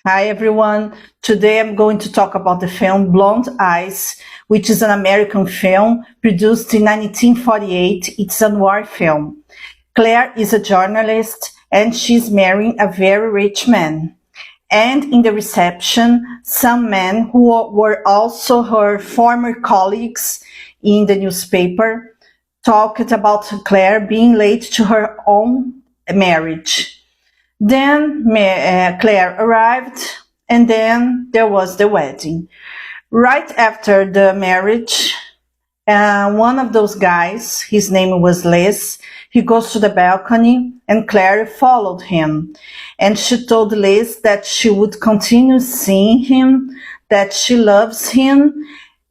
Hi everyone. Today I'm going to talk about the film Blonde Eyes, which is an American film produced in 1948. It's a noir film. Claire is a journalist and she's marrying a very rich man. And in the reception, some men who were also her former colleagues in the newspaper talked about Claire being late to her own marriage. Then Claire arrived, and then there was the wedding. Right after the marriage, one of those guys, his name was Liz, he goes to the balcony, and Claire followed him. And she told Liz that she would continue seeing him, that she loves him,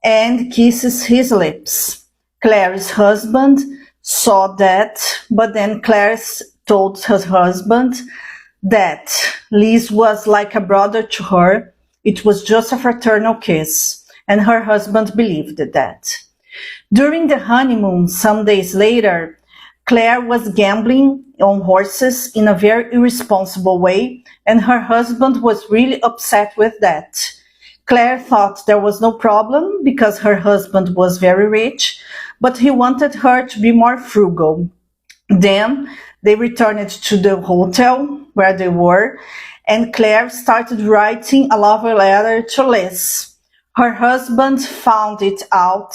and kisses his lips. Claire's husband saw that, but then Claire told her husband that Liz was like a brother to her. It was just a fraternal kiss, and her husband believed that. During the honeymoon, some days later, Claire was gambling on horses in a very irresponsible way, and her husband was really upset with that. Claire thought there was no problem because her husband was very rich, but he wanted her to be more frugal. Then they returned to the hotel where they were, and Claire started writing a love letter to Liz. Her husband found it out,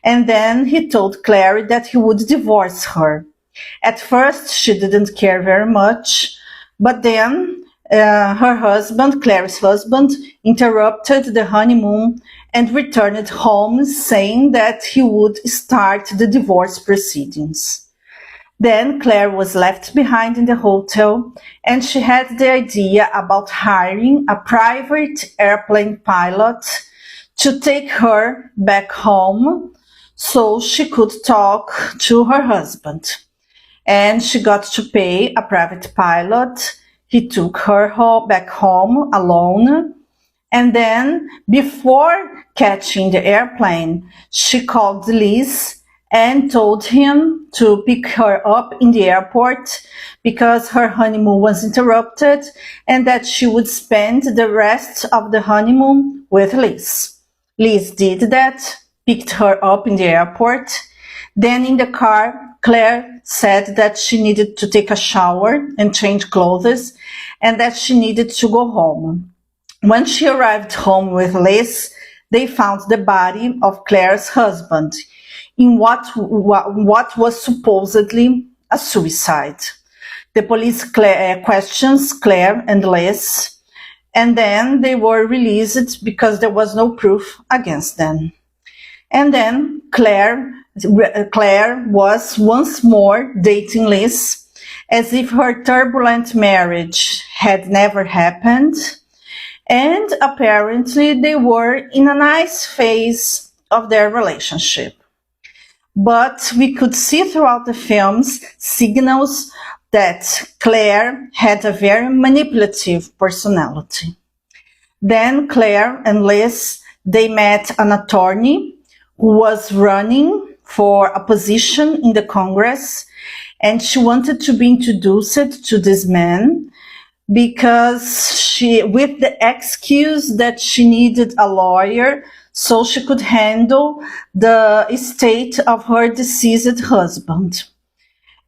and then he told Claire that he would divorce her. At first, she didn't care very much, but then her husband, Claire's husband, interrupted the honeymoon and returned home saying that he would start the divorce proceedings. Then Claire was left behind in the hotel, and she had the idea about hiring a private airplane pilot to take her back home so she could talk to her husband. And she got to pay a private pilot. He took her back home alone. And then, before catching the airplane, she called Liz and told him to pick her up in the airport because her honeymoon was interrupted and that she would spend the rest of the honeymoon with Liz. Liz did that, picked her up in the airport. Then in the car, Claire said that she needed to take a shower and change clothes and that she needed to go home. When she arrived home with Liz, they found the body of Claire's husband in what was supposedly a suicide. The police questions Claire and Liz, and then they were released because there was no proof against them. And then Claire was once more dating Liz, as if her turbulent marriage had never happened, and apparently they were in a nice phase of their relationship. But we could see throughout the films signals that Claire had a very manipulative personality. Then Claire and Liz, they met an attorney who was running for a position in the Congress, and she wanted to be introduced to this man because with the excuse that she needed a lawyer so she could handle the estate of her deceased husband.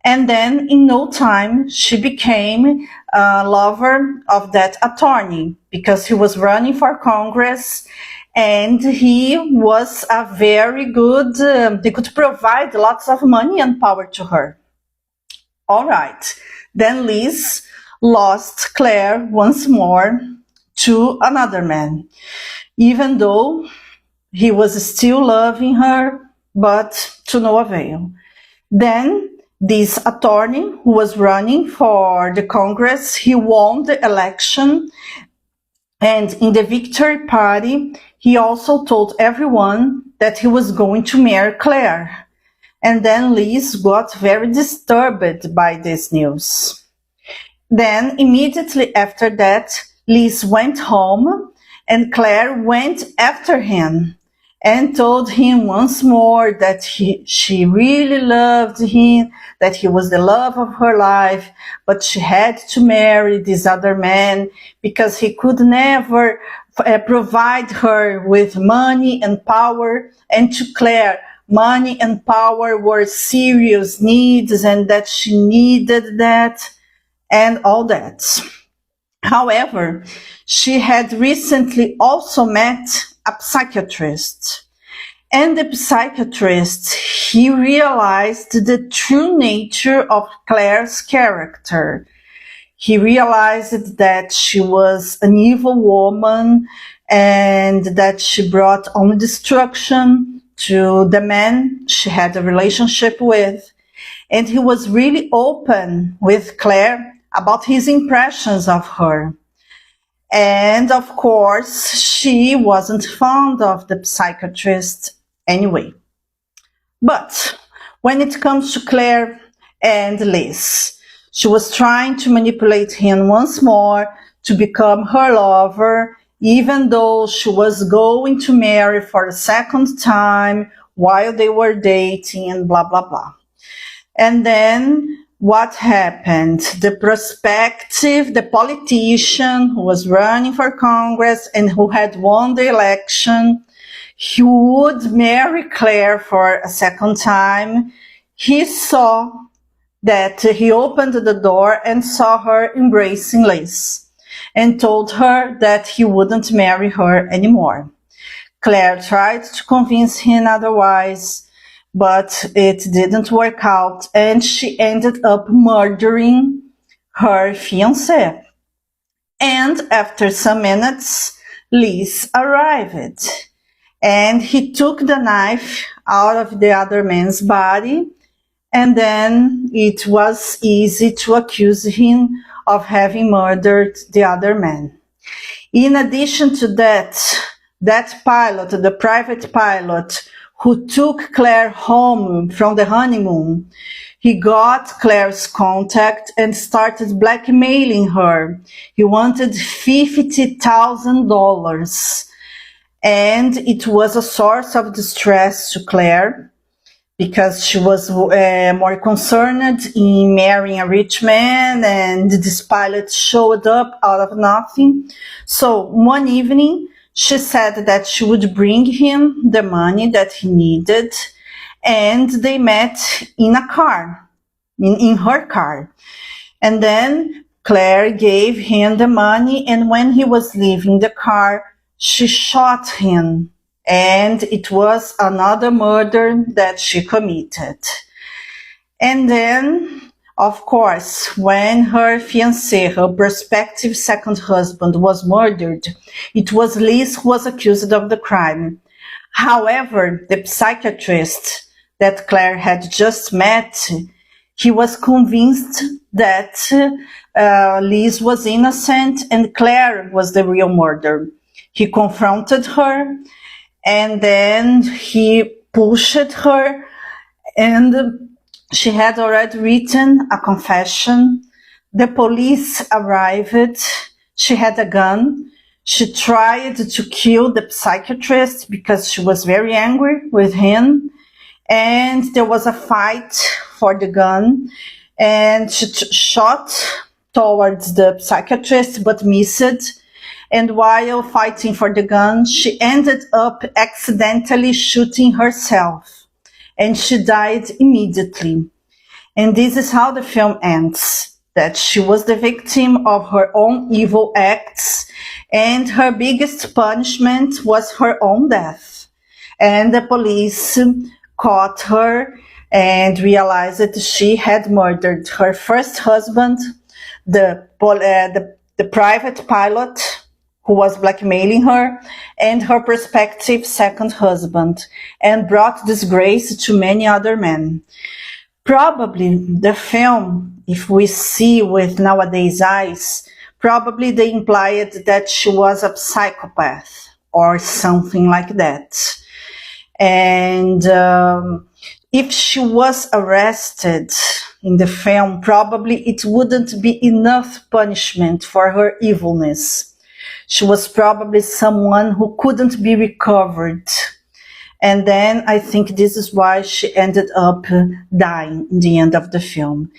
And then in no time, she became a lover of that attorney because he was running for Congress and he was a very good, he could provide lots of money and power to her. All right, then Liz lost Claire once more to another man, even though he was still loving her, but to no avail. Then this attorney who was running for the Congress, he won the election, and in the victory party, he also told everyone that he was going to marry Claire. And then Liz got very disturbed by this news. Then immediately after that, Liz went home and Claire went after him. and told him once more that she really loved him, that he was the love of her life, but she had to marry this other man because he could never provide her with money and power. And to Claire, money and power were serious needs and that she needed that and all that. However, she had recently also met a psychiatrist. And the psychiatrist, he realized the true nature of Claire's character. He realized that she was an evil woman and that she brought only destruction to the man she had a relationship with. And he was really open with Claire about his impressions of her. And of course, she wasn't fond of the psychiatrist anyway. But when it comes to Claire and Liz, she was trying to manipulate him once more to become her lover, even though she was going to marry for the second time while they were dating and blah, blah, blah. And then what happened? The politician who was running for Congress and who had won the election, he would marry Claire for a second time. He saw that he opened the door and saw her embracing Liz and told her that he wouldn't marry her anymore. Claire tried to convince him otherwise, but it didn't work out, and she ended up murdering her fiancé. And after some minutes, Liz arrived, and he took the knife out of the other man's body, and then it was easy to accuse him of having murdered the other man. In addition to that, that pilot, the private pilot, who took Claire home from the honeymoon, he got Claire's contact and started blackmailing her. He wanted $50,000. And it was a source of distress to Claire because she was more concerned in marrying a rich man, and this pilot showed up out of nothing. So one evening, she said that she would bring him the money that he needed, and they met in a car, in her car. And then Claire gave him the money, and when he was leaving the car, she shot him. And it was another murder that she committed. And then, of course, when her fiancé, her prospective second husband, was murdered, it was Liz who was accused of the crime. However, the psychiatrist that Claire had just met, he was convinced that Liz was innocent and Claire was the real murderer. He confronted her, and then he pushed her, and she had already written a confession. The police arrived. She had a gun. She tried to kill the psychiatrist because she was very angry with him. And there was a fight for the gun. And she shot towards the psychiatrist but missed. And while fighting for the gun, she ended up accidentally shooting herself. And she died immediately. And this is how the film ends, that she was the victim of her own evil acts, and her biggest punishment was her own death. And the police caught her and realized that she had murdered her first husband, the private pilot who was blackmailing her, and her prospective second husband, and brought disgrace to many other men. Probably the film, if we see with nowadays eyes, probably they implied that she was a psychopath or something like that. And if she was arrested in the film, probably it wouldn't be enough punishment for her evilness. She was probably someone who couldn't be recovered. And then I think this is why she ended up dying in the end of the film.